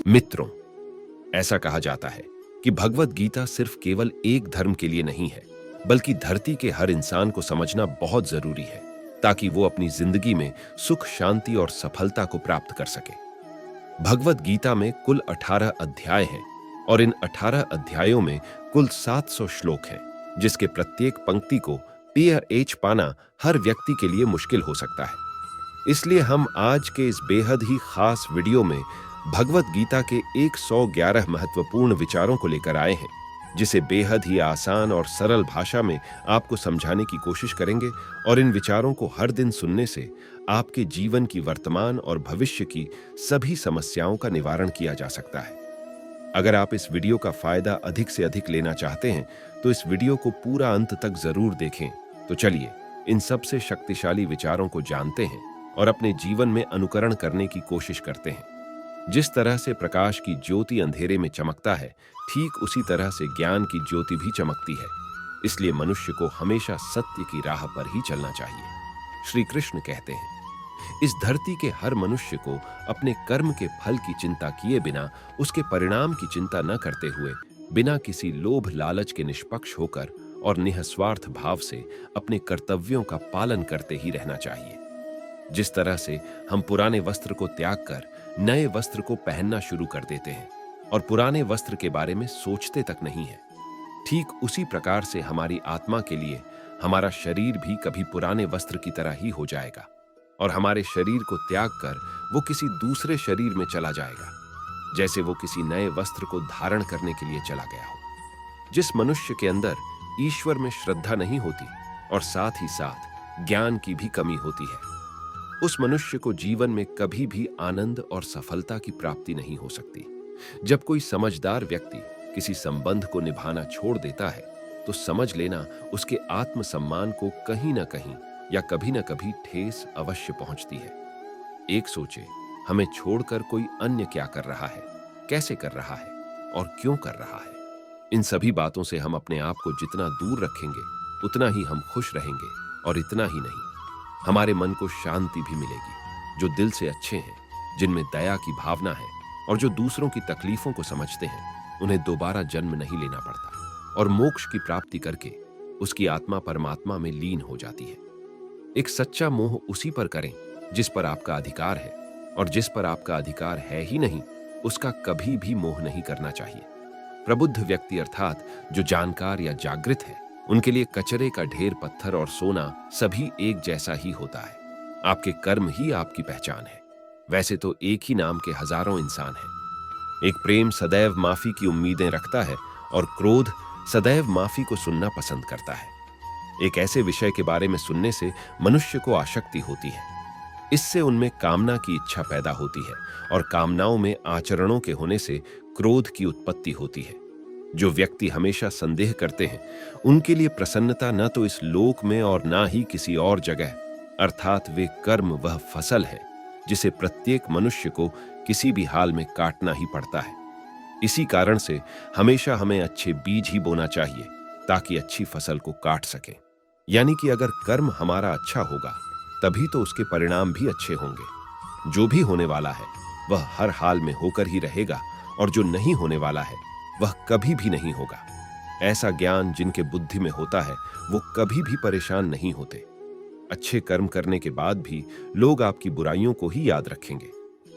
मित्रों, ऐसा कहा जाता है कि भगवत गीता सिर्फ केवल एक धर्म के लिए नहीं है, बल्कि धरती के हर इंसान को समझना बहुत जरूरी है, ताकि वो अपनी जिंदगी में सुख, शांति और सफलता को प्राप्त कर सके। भगवत गीता में कुल 18 अध्याय हैं और इन 18 अध्यायों में कुल 700 श्लोक हैं, जिसके प्रत्येक पंक्ति को पीएच पाना हर व्यक्ति के लिए मुश्किल हो सकता है। इसलिए हम आज के इस बेहद ही खास वीडियो में भगवत गीता के 111 महत्वपूर्ण विचारों को लेकर आए हैं, जिसे बेहद ही आसान और सरल भाषा में आपको समझाने की कोशिश करेंगे। और इन विचारों को हर दिन सुनने से आपके जीवन की वर्तमान और भविष्य की सभी समस्याओं का निवारण किया जा सकता है। अगर आप इस वीडियो का फायदा अधिक से अधिक लेना चाहते हैं तो इस वीडियो को पूरा अंत तक जरूर देखें। तो चलिए इन सबसे शक्तिशाली विचारों को जानते हैं और अपने जीवन में अनुकरण करने की कोशिश करते हैं। जिस तरह से प्रकाश की ज्योति अंधेरे में चमकता है, ठीक उसी तरह से ज्ञान की ज्योति भी चमकती है। इसलिए मनुष्य को हमेशा सत्य की राह पर ही चलना चाहिए। श्री कृष्ण कहते हैं, इस धरती के हर मनुष्य को अपने कर्म के फल की चिंता किए बिना, उसके परिणाम की चिंता न करते हुए, बिना किसी लोभ लालच के निष्पक्ष होकर और निःस्वार्थ भाव से अपने कर्तव्यों का पालन करते ही रहना चाहिए। जिस तरह से हम पुराने वस्त्र को त्याग कर नए वस्त्र को पहनना शुरू कर देते हैं और पुराने वस्त्र के बारे में सोचते तक नहीं है, ठीक उसी प्रकार से हमारी आत्मा के लिए हमारा शरीर भी कभी पुराने वस्त्र की तरह ही हो जाएगा और हमारे शरीर को त्याग कर वो किसी दूसरे शरीर में चला जाएगा, जैसे वो किसी नए वस्त्र को धारण करने के लिए चला गया हो। जिस मनुष्य के अंदर ईश्वर में श्रद्धा नहीं होती और साथ ही साथ ज्ञान की भी कमी होती है, उस मनुष्य को जीवन में कभी भी आनंद और सफलता की प्राप्ति नहीं हो सकती। जब कोई समझदार व्यक्ति किसी संबंध को निभाना छोड़ देता है तो समझ लेना उसके आत्मसम्मान को कहीं ना कहीं या कभी ना कभी ठेस अवश्य पहुंचती है। एक सोचे, हमें छोड़कर कोई अन्य क्या कर रहा है, कैसे कर रहा है और क्यों कर रहा है। इन सभी बातों से हम अपने आप को जितना दूर रखेंगे उतना ही हम खुश रहेंगे, और इतना ही नहीं, हमारे मन को शांति भी मिलेगी। जो दिल से अच्छे हैं, जिनमें दया की भावना है और जो दूसरों की तकलीफों को समझते हैं, उन्हें दोबारा जन्म नहीं लेना पड़ता और मोक्ष की प्राप्ति करके उसकी आत्मा परमात्मा में लीन हो जाती है। एक सच्चा मोह उसी पर करें जिस पर आपका अधिकार है, और जिस पर आपका अधिकार है ही नहीं उसका कभी भी मोह नहीं करना चाहिए। प्रबुद्ध व्यक्ति अर्थात जो जानकार या जागृत है, उनके लिए कचरे का ढेर, पत्थर और सोना सभी एक जैसा ही होता है। आपके कर्म ही आपकी पहचान है। वैसे तो एक ही नाम के हजारों इंसान हैं। एक प्रेम सदैव माफी की उम्मीदें रखता है और क्रोध सदैव माफी को सुनना पसंद करता है। एक ऐसे विषय के बारे में सुनने से मनुष्य को आसक्ति होती है। इससे उनमें कामना की इच्छा पैदा होती है और कामनाओं में आचरणों के होने से क्रोध की उत्पत्ति होती है। जो व्यक्ति हमेशा संदेह करते हैं, उनके लिए प्रसन्नता न तो इस लोक में और ना ही किसी और जगह, अर्थात वे कर्म वह फसल है जिसे प्रत्येक मनुष्य को किसी भी हाल में काटना ही पड़ता है। इसी कारण से हमेशा हमें अच्छे बीज ही बोना चाहिए ताकि अच्छी फसल को काट सकें। यानी कि अगर कर्म हमारा अच्छा होगा तभी तो उसके परिणाम भी अच्छे होंगे। जो भी होने वाला है वह हर हाल में होकर ही रहेगा, और जो नहीं होने वाला है वह कभी भी नहीं होगा। ऐसा ज्ञान जिनके बुद्धि में होता है वो कभी भी परेशान नहीं होते। अच्छे कर्म करने के बाद भी लोग आपकी बुराइयों को ही याद रखेंगे।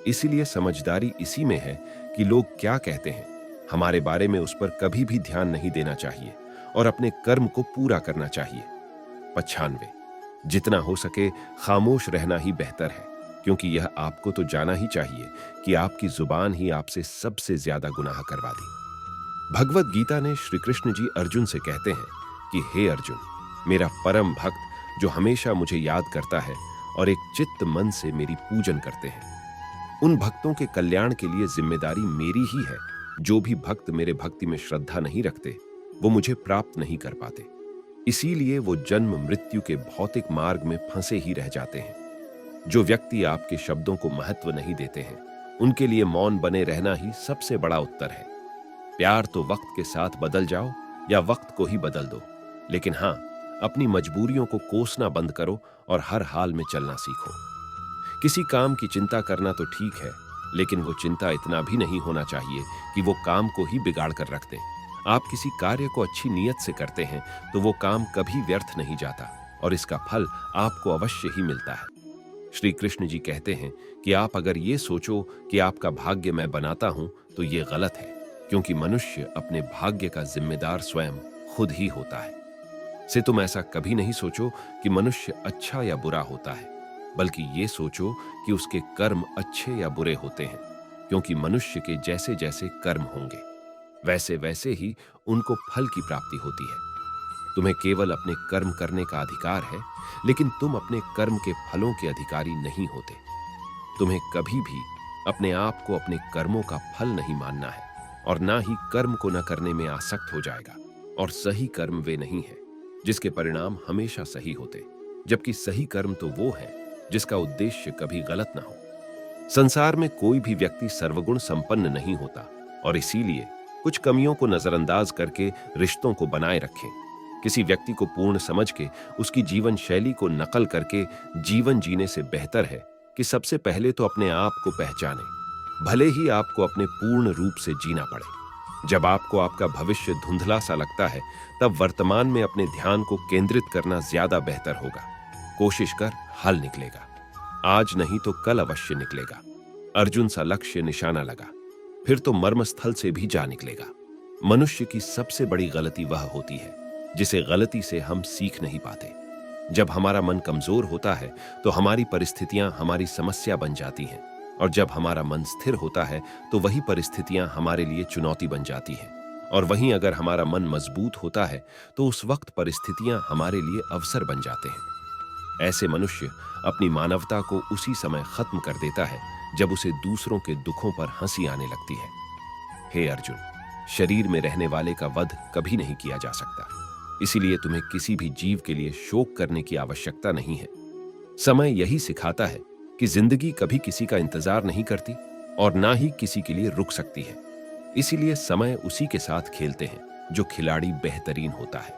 इसीलिए समझदारी इसी में है कि लोग क्या कहते हैं, हमारे बारे में उस पर कभी भी ध्यान नहीं देना चाहिए और अपने कर्म को पूरा करना चाहिए। 95, जितना हो सके खामोश रहना ही बेहतर है, क्योंकि यह आपको तो जाना ही चाहिए कि आपकी जुबान ही आपसे सबसे ज्यादा गुनाह करवा दी। भगवत गीता ने श्री कृष्ण जी अर्जुन से कहते हैं कि हे अर्जुन, मेरा परम भक्त जो हमेशा मुझे याद करता है और एक चित्त मन से मेरी पूजन करते हैं, उन भक्तों के कल्याण के लिए जिम्मेदारी मेरी ही है। जो भी भक्त मेरे भक्ति में श्रद्धा नहीं रखते वो मुझे प्राप्त नहीं कर पाते। इसीलिए वो जन्म मृत्यु के भौतिक मार्ग में फंसे ही रह जाते हैं। जो व्यक्ति आपके शब्दों को महत्व नहीं देते हैं, उनके लिए मौन बने रहना ही सबसे बड़ा उत्तर है। प्यार तो वक्त के साथ बदल जाओ या वक्त को ही बदल दो, लेकिन हाँ, अपनी मजबूरियों को कोसना बंद करो और हर हाल में चलना सीखो। किसी काम की चिंता करना तो ठीक है, लेकिन वो चिंता इतना भी नहीं होना चाहिए कि वो काम को ही बिगाड़ कर रख दे। आप किसी कार्य को अच्छी नीयत से करते हैं तो वो काम कभी व्यर्थ नहीं जाता और इसका फल आपको अवश्य ही मिलता है। श्री कृष्ण जी कहते हैं कि आप अगर ये सोचो कि आपका भाग्य मैं बनाता हूं तो ये गलत है, क्योंकि मनुष्य अपने भाग्य का जिम्मेदार स्वयं खुद ही होता है। से तुम ऐसा कभी नहीं सोचो कि मनुष्य अच्छा या बुरा होता है, बल्कि ये सोचो कि उसके कर्म अच्छे या बुरे होते हैं, क्योंकि मनुष्य के जैसे जैसे कर्म होंगे वैसे वैसे ही उनको फल की प्राप्ति होती है। तुम्हें केवल अपने कर्म करने का अधिकार है, लेकिन तुम अपने कर्म के फलों के अधिकारी नहीं होते। तुम्हें कभी भी अपने आप को अपने कर्मों का फल नहीं मानना है और ना ही कर्म को न करने में आसक्त हो जाएगा। और सही कर्म वे नहीं है जिसके परिणाम हमेशा सही होते, जबकि सही कर्म तो वो है जिसका उद्देश्य कभी गलत ना हो। संसार में कोई भी व्यक्ति सर्वगुण संपन्न नहीं होता और इसीलिए कुछ कमियों को नजरअंदाज करके रिश्तों को बनाए रखें। किसी व्यक्ति को पूर्ण समझ के उसकी जीवन शैली को नकल करके जीवन जीने से बेहतर है कि सबसे पहले तो अपने आप को पहचानें, भले ही आपको अपने पूर्ण रूप से जीना पड़े। जब आपको आपका भविष्य धुंधला सा लगता है, तब वर्तमान में अपने ध्यान को केंद्रित करना ज्यादा बेहतर होगा। कोशिश कर, हल निकलेगा। आज नहीं तो कल अवश्य निकलेगा। अर्जुन सा लक्ष्य निशाना लगा, फिर तो मर्मस्थल से भी जा निकलेगा। मनुष्य की सबसे बड़ी गलती वह होती है जिसे गलती से हम सीख नहीं पाते। जब हमारा मन कमजोर होता है तो हमारी परिस्थितियां हमारी समस्या बन जाती हैं, और जब हमारा मन स्थिर होता है तो वही परिस्थितियां हमारे लिए चुनौती बन जाती हैं। और वहीं अगर हमारा मन मजबूत होता है तो उस वक्त परिस्थितियां हमारे लिए अवसर बन जाते हैं। ऐसे मनुष्य अपनी मानवता को उसी समय खत्म कर देता है जब उसे दूसरों के दुखों पर हंसी आने लगती है। हे अर्जुन, शरीर में रहने वाले का वध कभी नहीं किया जा सकता, इसीलिए तुम्हें किसी भी जीव के लिए शोक करने की आवश्यकता नहीं है। समय यही सिखाता है कि जिंदगी कभी किसी का इंतजार नहीं करती और ना ही किसी के लिए रुक सकती है। इसीलिए समय उसी के साथ खेलते हैं जो खिलाड़ी बेहतरीन होता है।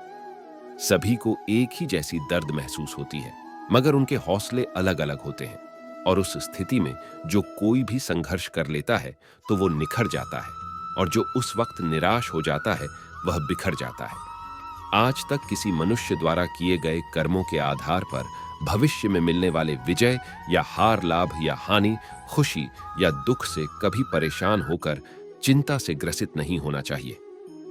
सभी को एक ही जैसी दर्द महसूस होती है, मगर उनके हौसले अलग अलग होते हैं, और उस स्थिति में जो कोई भी संघर्ष कर लेता है तो वो निखर जाता है, और जो उस वक्त निराश हो जाता है वह बिखर जाता है। आज तक किसी मनुष्य द्वारा किए गए कर्मों के आधार पर भविष्य में मिलने वाले विजय या हार, लाभ या हानि, खुशी या दुख से कभी परेशान होकर चिंता से ग्रसित नहीं होना चाहिए।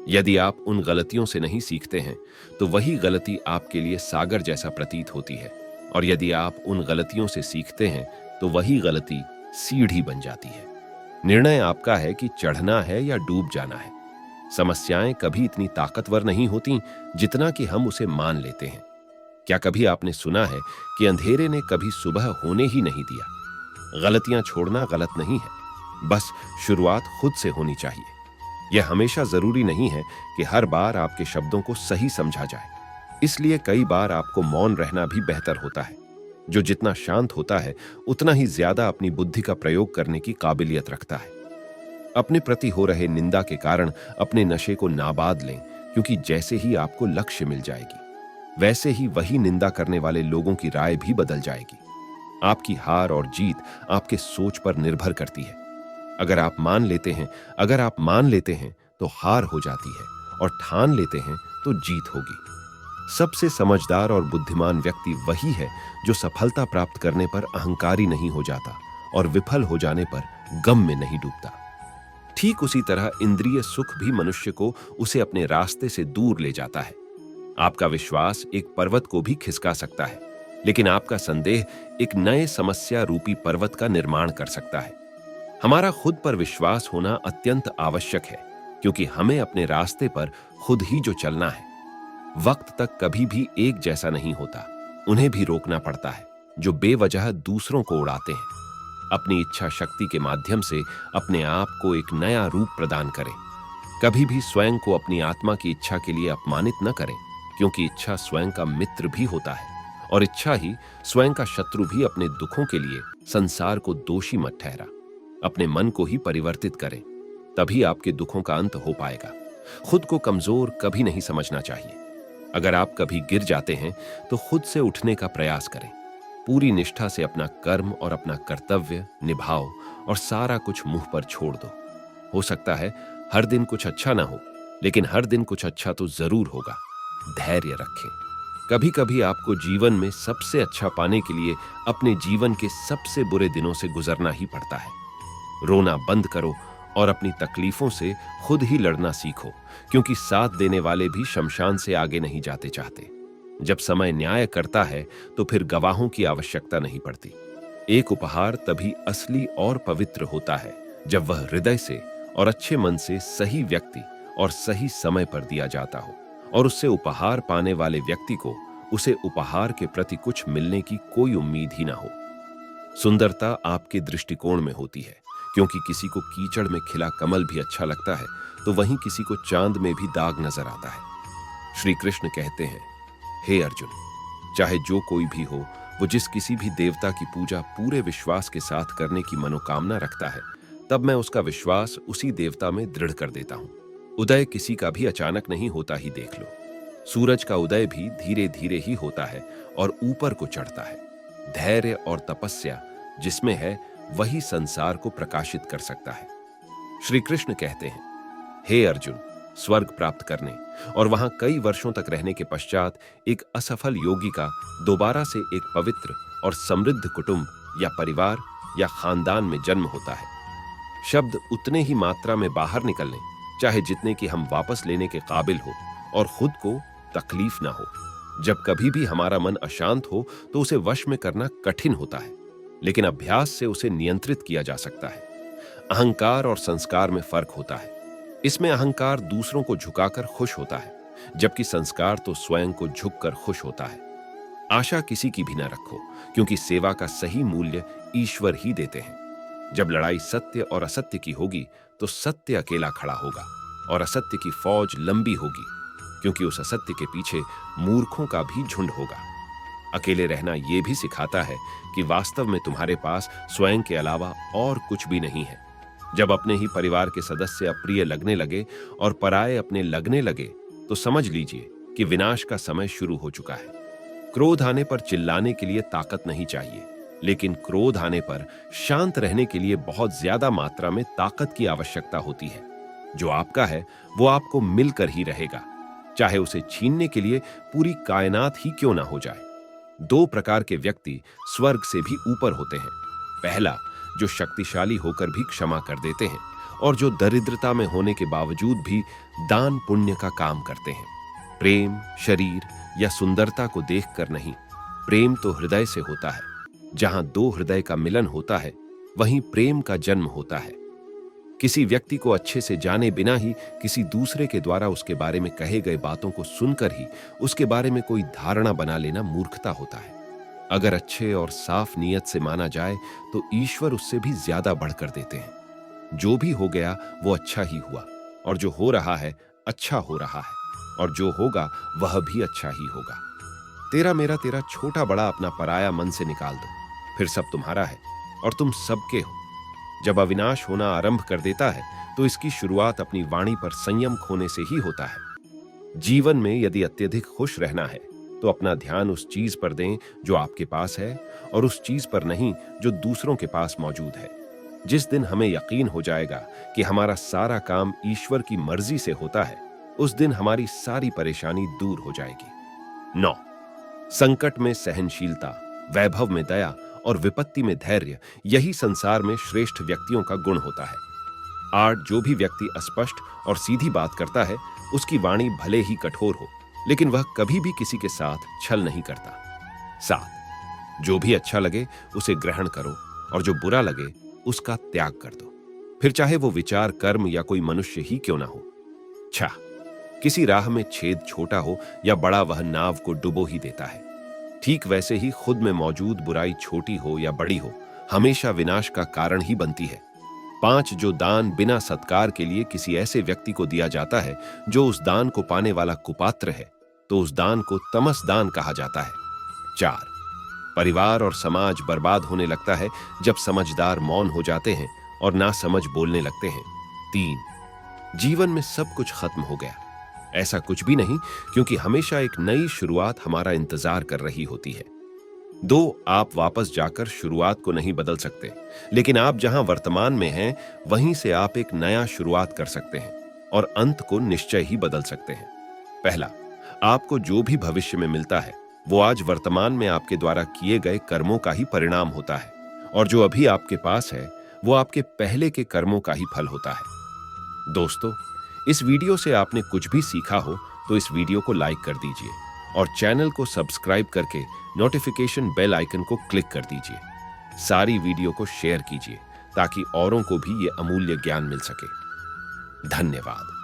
यदि आप उन गलतियों से नहीं सीखते हैं तो वही गलती आपके लिए सागर जैसा प्रतीत होती है, और यदि आप उन गलतियों से सीखते हैं तो वही गलती सीढ़ी बन जाती है। निर्णय आपका है कि चढ़ना है या डूब जाना है। समस्याएं कभी इतनी ताकतवर नहीं होती जितना कि हम उसे मान लेते हैं। क्या कभी आपने सुना है कि अंधेरे ने कभी सुबह होने ही नहीं दिया? गलतियां छोड़ना गलत नहीं है, बस शुरुआत खुद से होनी चाहिए। यह हमेशा जरूरी नहीं है कि हर बार आपके शब्दों को सही समझा जाए, इसलिए कई बार आपको मौन रहना भी बेहतर होता है। जो जितना शांत होता है उतना ही ज्यादा अपनी बुद्धि का प्रयोग करने की काबिलियत रखता है। अपने प्रति हो रहे निंदा के कारण अपने नशे को नाबाद लें, क्योंकि जैसे ही आपको लक्ष्य मिल जाएगी वैसे ही वही निंदा करने वाले लोगों की राय भी बदल जाएगी। आपकी हार और जीत आपके सोच पर निर्भर करती है। अगर आप मान लेते हैं तो हार हो जाती है, और ठान लेते हैं तो जीत होगी। सबसे समझदार और बुद्धिमान व्यक्ति वही है जो सफलता प्राप्त करने पर अहंकारी नहीं हो जाता और विफल हो जाने पर गम में नहीं डूबता। ठीक उसी तरह इंद्रिय सुख भी मनुष्य को उसे अपने रास्ते से दूर ले जाता है। आपका विश्वास एक पर्वत को भी खिसका सकता है, लेकिन आपका संदेह एक नए समस्या रूपी पर्वत का निर्माण कर सकता है। हमारा खुद पर विश्वास होना अत्यंत आवश्यक है, क्योंकि हमें अपने रास्ते पर खुद ही जो चलना है। वक्त तक कभी भी एक जैसा नहीं होता, उन्हें भी रोकना पड़ता है जो बेवजह दूसरों को उड़ाते हैं। अपनी इच्छा शक्ति के माध्यम से अपने आप को एक नया रूप प्रदान करें। कभी भी स्वयं को अपनी आत्मा की इच्छा के लिए अपमानित न करें, क्योंकि इच्छा स्वयं का मित्र भी होता है, और इच्छा ही स्वयं का शत्रु भी। अपने दुखों के लिए संसार को दोषी मत ठहरा, अपने मन को ही परिवर्तित करें, तभी आपके दुखों का अंत हो पाएगा। खुद को कमजोर कभी नहीं समझना चाहिए। अगर आप कभी गिर जाते हैं तो खुद से उठने का प्रयास करें। पूरी निष्ठा से अपना कर्म और अपना कर्तव्य निभाओ और सारा कुछ मुंह पर छोड़ दो। हो सकता है हर दिन कुछ अच्छा ना हो, लेकिन हर दिन कुछ अच्छा तो जरूर होगा। धैर्य रखें। कभी कभी आपको जीवन में सबसे अच्छा पाने के लिए अपने जीवन के सबसे बुरे दिनों से गुजरना ही पड़ता है। रोना बंद करो और अपनी तकलीफों से खुद ही लड़ना सीखो, क्योंकि साथ देने वाले भी शमशान से आगे नहीं जाते चाहते। जब समय न्याय करता है तो फिर गवाहों की आवश्यकता नहीं पड़ती। एक उपहार तभी असली और पवित्र होता है जब वह हृदय से और अच्छे मन से सही व्यक्ति और सही समय पर दिया जाता हो, और उससे उपहार पाने वाले व्यक्ति को उसे उपहार के प्रति कुछ मिलने की कोई उम्मीद ही ना हो। सुंदरता आपके दृष्टिकोण में होती है, क्योंकि किसी को कीचड़ में खिला कमल भी अच्छा लगता है तो वहीं किसी को चांद में भी दाग नजर आता है। श्री कृष्ण कहते हैं, हे अर्जुन, चाहे जो कोई भी हो, वो जिस किसी भी देवता की पूजा पूरे विश्वास के साथ करने की मनोकामना रखता है, तब मैं उसका विश्वास उसी देवता में दृढ़ कर देता हूं। उदय किसी का भी अचानक नहीं होता ही देख लो। सूरज का उदय भी धीरे धीरे ही होता है और ऊपर को चढ़ता है। धैर्य और तपस्या जिसमें है वही संसार को प्रकाशित कर सकता है। श्री कृष्ण कहते हैं, हे अर्जुन, स्वर्ग प्राप्त करने और वहां कई वर्षों तक रहने के पश्चात एक असफल योगी का दोबारा से एक पवित्र और समृद्ध कुटुंब या परिवार या खानदान में जन्म होता है। शब्द उतने ही मात्रा में बाहर निकलने, चाहे जितने कि हम वापस लेने के काबिल हो, और खुद को तकलीफ ना हो। जब कभी भी हमारा मन अशांत हो तो उसे वश में करना कठिन होता है, लेकिन अभ्यास से उसे नियंत्रित किया जा सकता है। अहंकार और संस्कार में फर्क होता है। इसमें अहंकार दूसरों को झुकाकर खुश होता है, जबकि संस्कार तो स्वयं को झुककर खुश होता है। आशा किसी की भी न रखो, क्योंकि सेवा का सही मूल्य ईश्वर ही देते हैं। जब लड़ाई सत्य और असत्य की होगी तो सत्य अकेला खड़ा होगा और असत्य की फौज लंबी होगी, क्योंकि उस असत्य के पीछे मूर्खों का भी झुंड होगा। अकेले रहना यह भी सिखाता है कि वास्तव में तुम्हारे पास स्वयं के अलावा और कुछ भी नहीं है। जब अपने ही परिवार के सदस्य अप्रिय लगने लगे और पराये अपने लगने लगे तो समझ लीजिए कि विनाश का समय शुरू हो चुका है। क्रोध आने पर चिल्लाने के लिए ताकत नहीं चाहिए, लेकिन क्रोध आने पर शांत रहने के लिए बहुत ज्यादा मात्रा में ताकत की आवश्यकता होती है। जो आपका है वो आपको मिलकर ही रहेगा, चाहे उसे छीनने के लिए पूरी कायनात ही क्यों ना हो जाए। दो प्रकार के व्यक्ति स्वर्ग से भी ऊपर होते हैं। पहला, जो शक्तिशाली होकर भी क्षमा कर देते हैं और जो दरिद्रता में होने के बावजूद भी दान पुण्य का काम करते हैं। प्रेम शरीर या सुंदरता को देखकर नहीं, प्रेम तो हृदय से होता है। जहां दो हृदय का मिलन होता है वहीं प्रेम का जन्म होता है। किसी व्यक्ति को अच्छे से जाने बिना ही किसी दूसरे के द्वारा उसके बारे में कहे गए बातों को सुनकर ही उसके बारे में कोई धारणा बना लेना मूर्खता होता है। अगर अच्छे और साफ नीयत से माना जाए तो ईश्वर उससे भी ज्यादा बढ़कर देते हैं। जो भी हो गया वो अच्छा ही हुआ, और जो हो रहा है अच्छा हो रहा है, और जो होगा वह भी अच्छा ही होगा। तेरा मेरा तेरा छोटा बड़ा अपना पराया मन से निकाल दो, फिर सब तुम्हारा है और तुम सबके हो। जब अविनाश होना आरंभ कर देता है तो इसकी शुरुआत अपनी वाणी पर संयम खोने से ही होता है। जीवन में यदि अत्यधिक खुश रहना है तो अपना ध्यान उस चीज पर दें जो आपके पास है, और उस चीज पर नहीं जो दूसरों के पास मौजूद है। जिस दिन हमें यकीन हो जाएगा कि हमारा सारा काम ईश्वर की मर्जी से होता है, उस दिन हमारी सारी परेशानी दूर हो जाएगी। 9, संकट में सहनशीलता, वैभव में दया और विपत्ति में धैर्य, यही संसार में श्रेष्ठ व्यक्तियों का गुण होता है। 8, जो भी व्यक्ति अस्पष्ट और सीधी बात करता है उसकी वाणी भले ही कठोर हो, लेकिन वह कभी भी किसी के साथ छल नहीं करता। 7, जो भी अच्छा लगे उसे ग्रहण करो और जो बुरा लगे उसका त्याग कर दो, फिर चाहे वो विचार कर्म या कोई मनुष्य ही क्यों ना हो। 6, किसी राह में छेद छोटा हो या बड़ा वह नाव को डुबो ही देता है। ठीक वैसे ही खुद में मौजूद बुराई छोटी हो या बड़ी हो हमेशा विनाश का कारण ही बनती है। 5, जो दान बिना सत्कार के लिए किसी ऐसे व्यक्ति को दिया जाता है जो उस दान को पाने वाला कुपात्र है, तो उस दान को तमस दान कहा जाता है। 4, परिवार और समाज बर्बाद होने लगता है जब समझदार मौन हो जाते हैं और ना समझ बोलने लगते हैं। 3, जीवन में सब कुछ खत्म हो गया, ऐसा कुछ भी नहीं, क्योंकि हमेशा एक नई शुरुआत हमारा इंतजार कर रही होती है। आप वापस जाकर शुरुआत को नहीं बदल सकते, लेकिन आप जहां वर्तमान में हैं, वहीं से आप एक नया शुरुआत कर सकते हैं और अंत को निश्चय ही बदल सकते हैं। पहला, आपको जो भी भविष्य में मिलता है, वो आज वर्तमान में आपके द्वारा किए गए कर्मों का ही परिणाम होता है, और जो अभी आपके पास है, वो आपके पहले के कर्मों का ही फल होता है। दोस्तों, इस वीडियो से आपने कुछ भी सीखा हो तो इस वीडियो को लाइक कर दीजिए और चैनल को सब्सक्राइब करके नोटिफिकेशन बेल आइकन को क्लिक कर दीजिए। सारी वीडियो को शेयर कीजिए ताकि औरों को भी ये अमूल्य ज्ञान मिल सके। धन्यवाद।